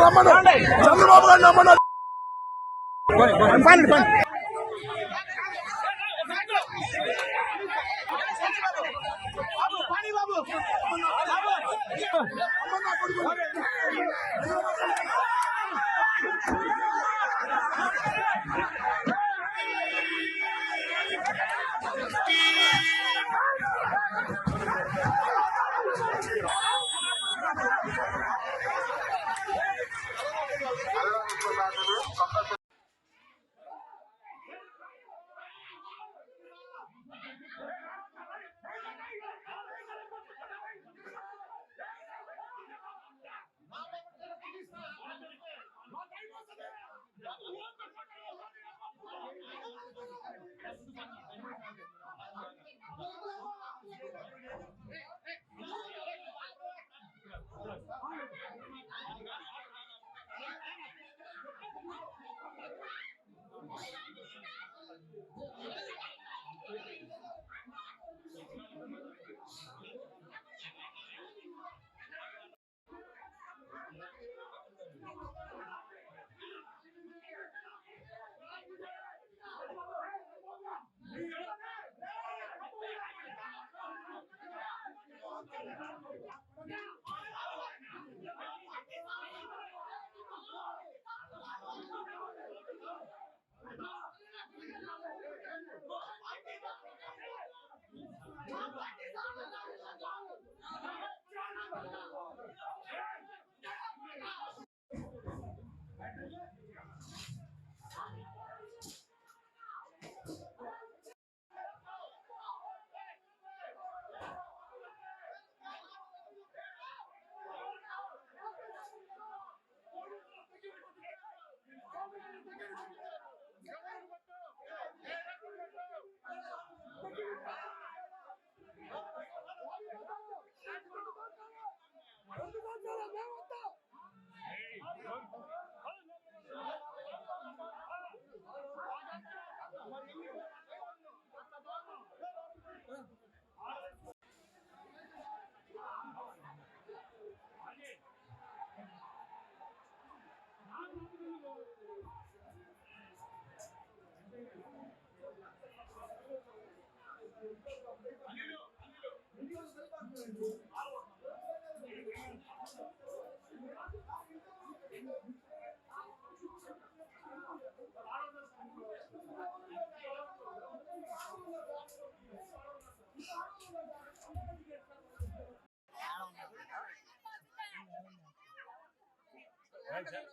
రమ్మను, చంద్రబాబు గారిని రమ్మను.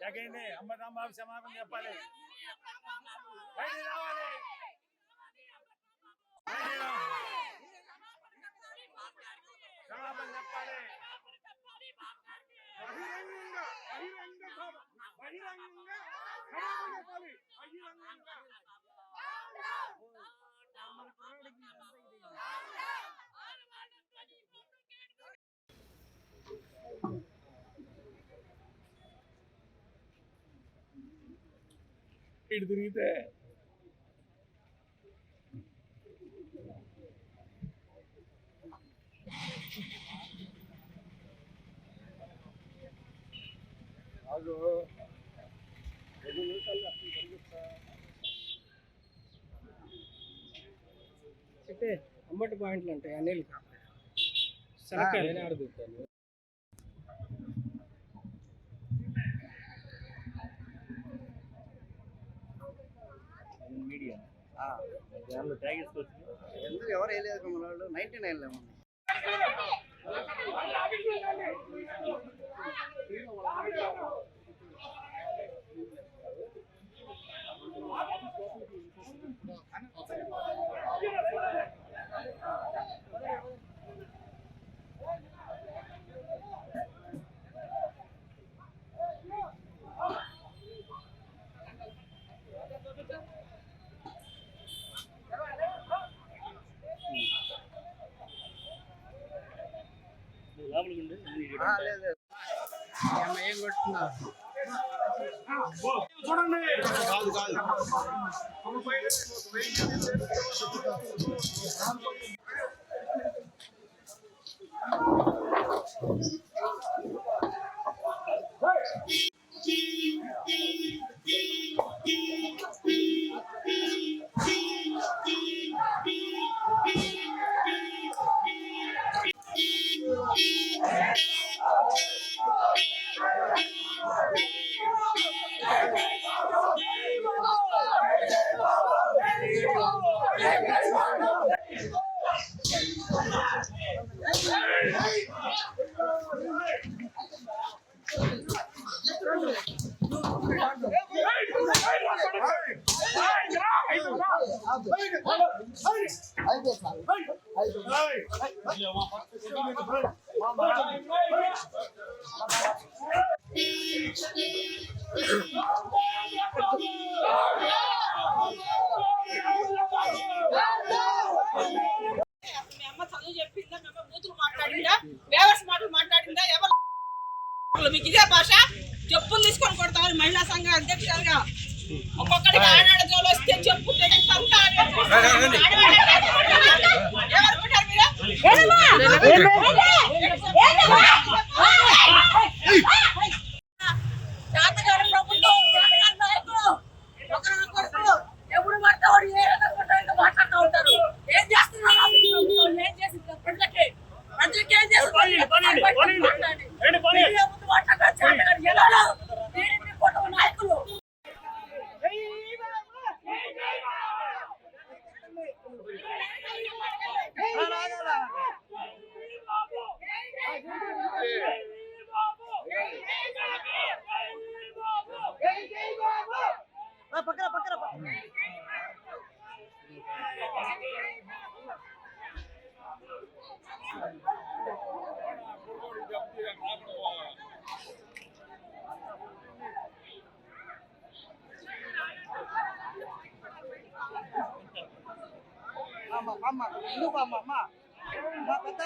సెకండ్ అమ్మదమ్మ క్షమాపణ చెప్పాలి. బయటికి రావాలి. క్షమాపణ చెప్పాలి. ఇటు తిరిగితే అంటే అమ్మటి పాయింట్లు ఉంటాయి అనిల్ సరకారు ఆడుతాను. మీడియా ఎందుకు ఎవరు వేయలేదు మన వాళ్ళు 99 ఉంది. ఏం కొట్టున్నా చూడండి. మీ అమ్మ చదువు చెప్పిందా, మీ అమ్మ బూతులు మాట్లాడిందా, బేవర్స్ మాటలు మాట్లాడిందా? ఎవరు మీకు ఇదే భాష? చెప్పులు తీసుకొని కొడతామని మహిళా సంఘ అధ్యక్షులుగా ఒక్కొక్కడికి ఆడాడ జోలు వస్తే చెప్పు జాతకాల ప్రభుత్వం నాయకులు ఒకరు ఎప్పుడు పడతాడు ఏ రకంగా మాట్లాడుతూ ఉంటారు. ఏం చేస్తున్నారు? ఏం చేసింది ప్రజలకి? ప్రజలకి ఏం చేస్తున్నారు? నాయకులు పక్కన పక్కన అమ్మ ఎందుకు అమ్మ అమ్మ పెద్ద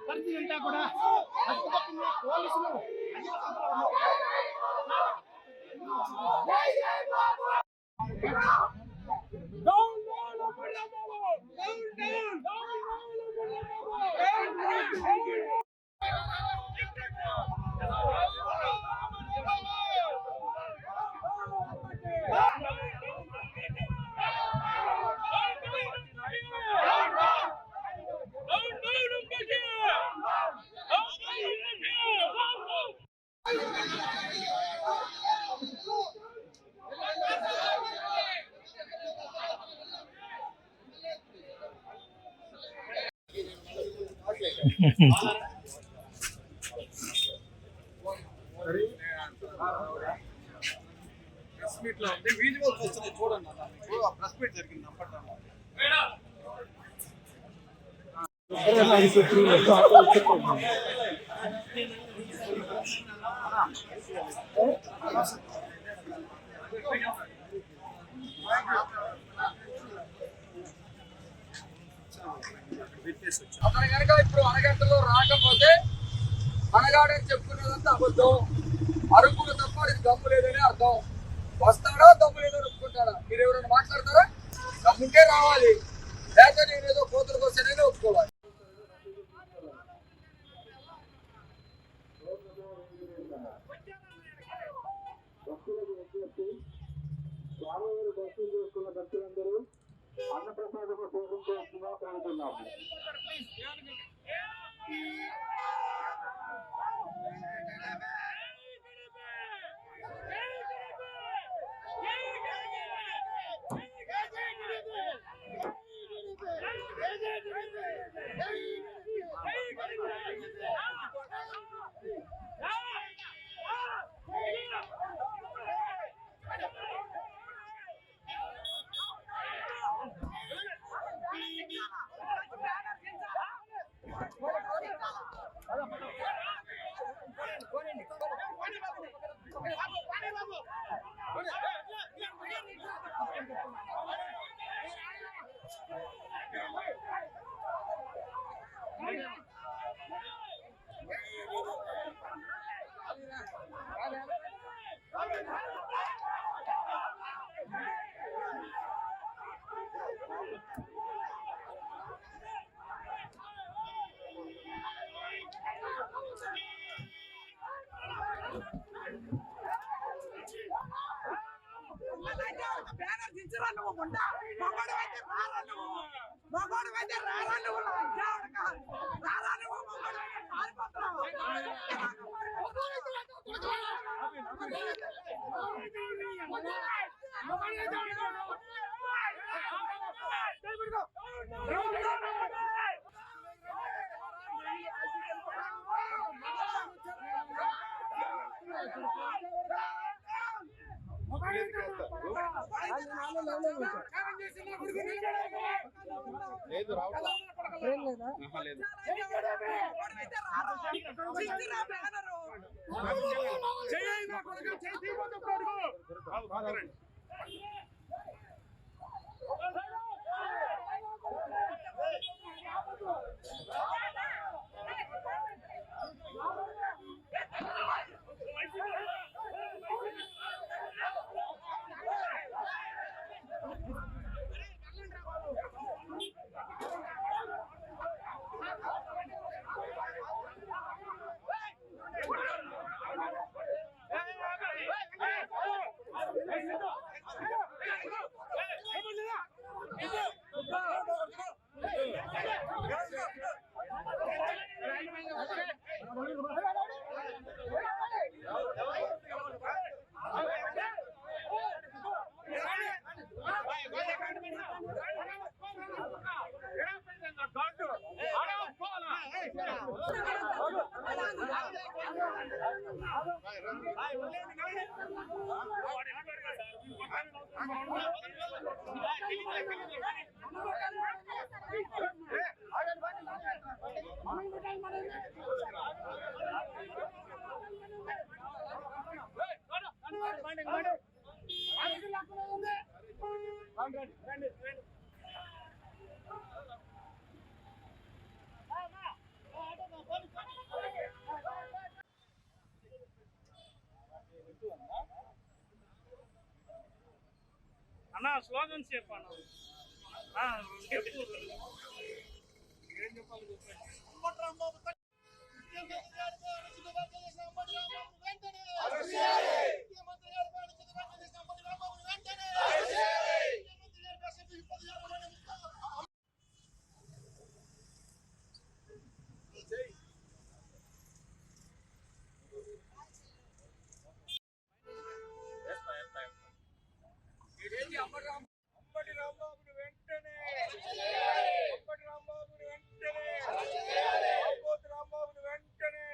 పరిస్థితి కూడా పోలీసులు ప్రెస్ మీట్ లో ఉంది, విజువల్స్ వస్తున్నాయి చూడండి. ప్రెస్ మీట్ జరిగింది అప్పట్లో. అతను కనుక ఇప్పుడు అరగంటలో రాకపోతే మనగాడని చెప్పుకున్నదంతా అబద్ధం. అరుపులు తప్ప అది దమ్ము లేదని అర్థం. వస్తాడా దమ్ము లేదని ఒప్పుకుంటాడా? మీరు ఎవరైనా మాట్లాడతారా? దమ్ముంటే రావాలి, లేకపోతే నేనేదో కోతుల కోసమైనా ఒప్పుకోవాలి. స్వామివారి దర్శనం చేసుకున్న భక్తులందరూ అన్నప్రసాదము సేవించేస్తున్నా కోరుతున్నాము. బ్యానర్ దించరా నువ్వు ముండ మగోడు అయితే రారా నువ్వు మగోడు అయితే రారా నువ్వు రారా నువ్వు మగోడు అయితే పారిపోతున్నావు లేదు అన్నా స్లోగన్స్ చెప్పాను ఏం చెప్పాలి అంబటి రాంబాబుని వెంటనే అంబటి రాంబాబుని వెంటనే రాంబాబుని వెంటనే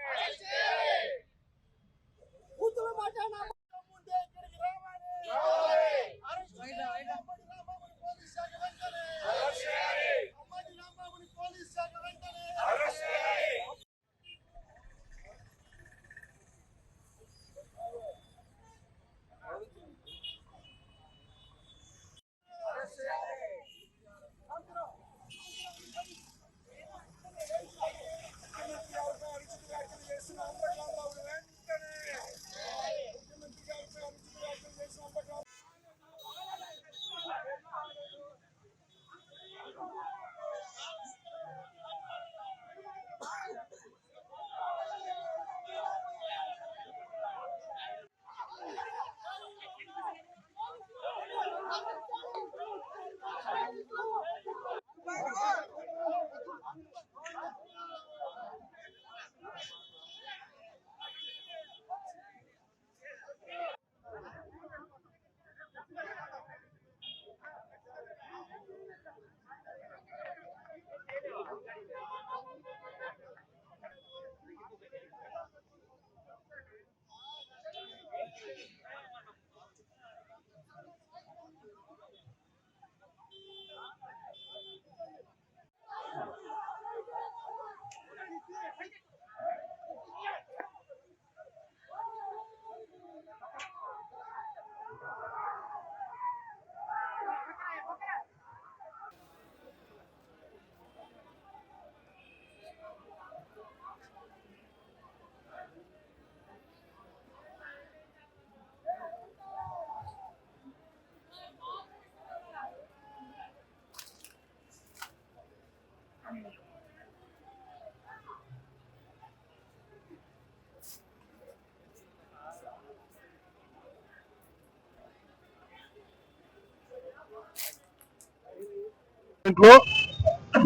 లో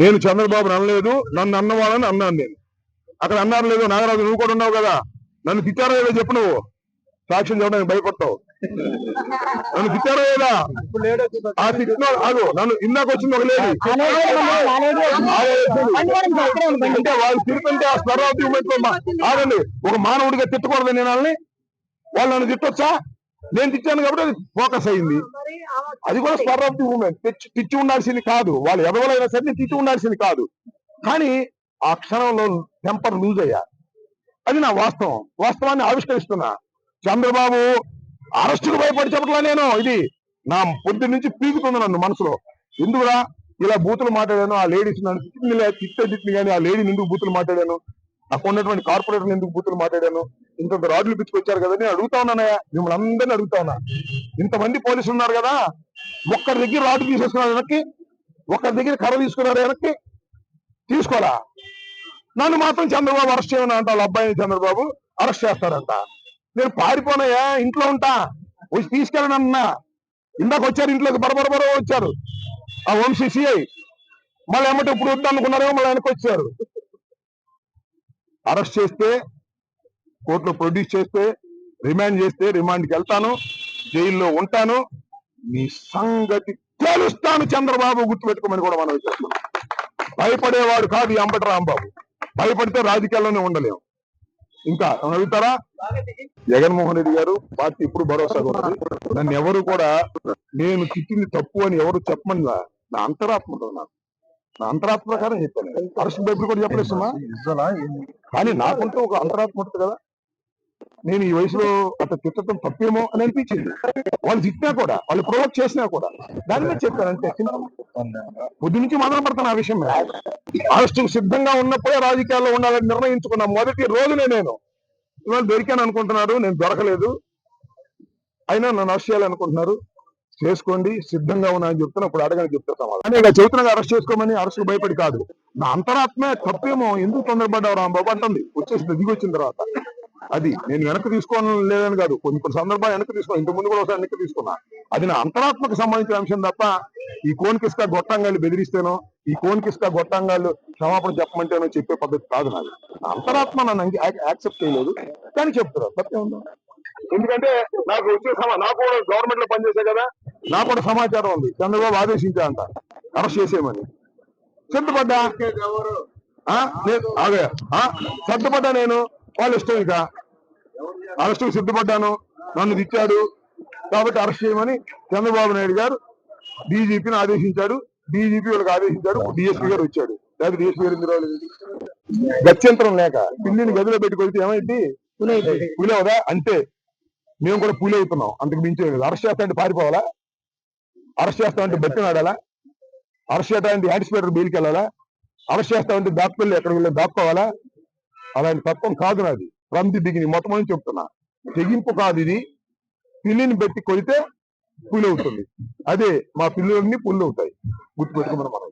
నేను చంద్రబాబుని అనలేదు, నన్ను అన్నవాళ్ళని అన్నాను నేను. అక్కడ అన్నారు లేదు, నాగరాజు నువ్వు కూడా ఉన్నావు కదా, నన్ను తిట్టారో ఏదో చెప్పు, నువ్వు సాక్ష్యం చెప్పడానికి భయపడతావు. నన్ను తిట్టారో ఏదా ఆ తిట్టిన అదో నన్ను ఇందాక వచ్చింది ఒక లేడీ అంటే వాళ్ళు తిరుగుతుంటే ఆ స్పర్రావతి ఆగండి, ఒక మానవుడిగా తిట్టకూడదు నేను వాళ్ళని. వాళ్ళు నన్ను తిట్టొచ్చా? నేను తిట్టాను కాబట్టి అది ఫోకస్ అయింది. అది కూడా స్పర్రావతి ఉమెన్ తిట్టి ఉండాల్సింది కాదు, వాళ్ళు ఎదవలైనా సరే నేను తిట్టి ఉండాల్సింది కాదు. కానీ ఆ క్షణంలో టెంపర్ లూజ్ అయ్యా. అది నా వాస్తవాన్ని ఆవిష్కరిస్తున్నా. చంద్రబాబు అరెస్టుకు భయపడి చెప్పట్లా నేను, ఇది నా పొద్దు నుంచి పీకుతుంది నన్ను మనసులో. ఎందుకురా ఇలా బూతులు మాట్లాడాను, ఆ లేడీస్ నన్ను తిట్టింది కానీ ఆ లేడీని ఎందుకు బూతులు మాట్లాడాను, అక్కడ ఉన్నటువంటి కార్పొరేటర్ ఎందుకు బూతులు మాట్లాడాను, ఇంకొక రాడ్లు పిచ్చుకొచ్చారు కదా నేను అడుగుతా ఉన్నానయ్యా, మిమ్మల్ని అందరినీ అడుగుతా ఉన్నా. ఇంతమంది పోలీసులు ఉన్నారు కదా, ఒక్కరి దగ్గర రాడ్లు తీసేసుకున్నారు వెనక్కి, ఒక్కరి దగ్గర కర్ర తీసుకున్నారు వెనక్కి, తీసుకోరా. నన్ను మాత్రం చంద్రబాబు అరెస్ట్ చేయమని అంట, వాళ్ళ అబ్బాయిని చంద్రబాబు అరెస్ట్ చేస్తారంట. నేను పారిపోనయ్యా, ఇంట్లో ఉంటా, వచ్చి తీసుకెళ్ళను అన్నా. ఇందాక వచ్చారు ఇంట్లోకి, బరబరబర వచ్చారు ఆ వంశీ సిఐ, మళ్ళీ ఏమంటే ఇప్పుడు వద్దు అనుకున్నారేమో మళ్ళీ వెనక్కి వచ్చారు. అరెస్ట్ చేస్తే కోర్టులో ప్రొడ్యూస్ చేస్తే, రిమాండ్ చేస్తే రిమాండ్కి వెళ్తాను, జైల్లో ఉంటాను, మీ సంగతి తెలుస్తాను చంద్రబాబు, గుర్తుపెట్టుకోమని కూడా మనం చేస్తున్నాం. భయపడేవాడు కాదు ఈ అంబటి రాంబాబు, భయపడితే రాజకీయాల్లోనే ఉండలేము. ఇంకా అడుగుతారా? జగన్మోహన్ రెడ్డి గారు పార్టీ ఇప్పుడు భరోసా ఉన్నది. నన్ను ఎవరు కూడా నేను తిట్టింది తప్పు అని ఎవరు చెప్పమని నా అంతరాత్మతో నా అంతరాత్మ ప్రకారం చెప్పాను. అరెస్ట్ భయపడి కూడా చెప్పలేస్తున్నా, కానీ నాకుంటూ ఒక అంతరాత్మ ఉంటుంది కదా. నేను ఈ వయసులో అట్లా తిట్టడం తప్పేమో అని అనిపించింది. వాళ్ళు తిట్టినా కూడా, వాళ్ళు ప్రొవోక్ చేసినా కూడా దాని మీద చెప్పాను అంతే. పొద్దు నుంచి మొదలు పడతాను ఆ విషయం. అరెస్టుకు సిద్ధంగా ఉన్నప్పుడే రాజకీయాల్లో ఉండాలని నిర్ణయించుకున్నా మొదటి రోజునే నేను. ఇవాళ దొరికాను అనుకుంటున్నారు, నేను దొరకలేదు, అయినా నన్ను అరెస్ట్ చేయాలనుకుంటున్నారు, చేసుకోండి సిద్ధంగా ఉన్నా అని చెప్తున్నా. ఇప్పుడు అడగని చెప్తా సమాధానం. ఇక చెబుతున్నా అరెస్ట్ చేసుకోమని, అరెస్టుకు భయపడి కాదు. నా అంతరాత్మే తప్పేమో, ఎందుకు తొందరపడ్డావు రాంబాబు అంటుంది వచ్చేసింది, దిగి వచ్చిన తర్వాత. అది నేను వెనక్కి తీసుకోవాలని లేదని కాదు, కొన్ని సందర్భాలు వెనక్కి తీసుకో, ఇంత ముందు కూడా ఒకసారి వెనక్కి తీసుకున్నా. అది నా అంతరాత్మకు సంబంధించిన అంశం తప్ప ఈ కోన్కిస్కా గొట్టంగాళ్ళు బెదిరిస్తేనో, ఈ కోన్కిస్కా గొట్టంగాళ్ళు క్షమాపణ చెప్పమంటేనో చెప్పే పద్ధతి కాదు నాది. నా అంతరాత్మ నన్ను యాక్సెప్ట్ చేయలేదు, కానీ చెప్తున్నారు తప్పే ఉందా. ఎందుకంటే నాకు వచ్చే నాకు కూడా గవర్నమెంట్ లో పనిచేసే కదా, నాకు కూడా సమాచారం ఉంది, చంద్రబాబు ఆదేశించా అంట అరెస్ట్ చేసేయమని. సిద్ధపడ్డా సిద్ధపడ్డా నేను, వాళ్ళు ఇష్టం ఇక అరెస్టుకు సిద్ధపడ్డాను. నన్ను తిట్టాడు కాబట్టి అరెస్ట్ చేయమని చంద్రబాబు నాయుడు గారు డీజీపీని ఆదేశించాడు, డీజీపీ వాళ్ళకి ఆదేశించాడు, డిఎస్పీ గారు వచ్చాడు. లేదా డిఎస్పీ గారు ఎందుకు రాలేదు? గత్యంతరం లేక పిల్లిని గదిలో పెట్టుకొస్తే ఏమైంది, పులవుదా అంటే మేము కూడా పూలి అవుతున్నాం, అంతకు మించే లేదు. అరెస్ట్ చేస్తామంటే పారిపోవాలా, అరెస్ట్ చేస్తామంటే బట్టి ఆడాలా, అరెస్ట్ చేస్తామంటే యాంటిసిపేటర్ బెయిల్కి వెళ్ళాలా, అరెస్ట్ చేస్తామంటే దాక్కుకెళ్ళి ఎక్కడికి వెళ్ళి దాక్కోవాలా? అలాంటి తత్వం కాదు నాది. ఫ్రమ్ ది బిగినింగ్ మొత్తం అని చెప్తున్నా. తెగింపు కాదు ఇది, పిల్లిని పెట్టి కొడితే పులి అవుతుంది. అదే మా పిల్లలన్నీ పుల్లు అవుతాయి, గుర్తుపెట్టుకున్నాం మనం.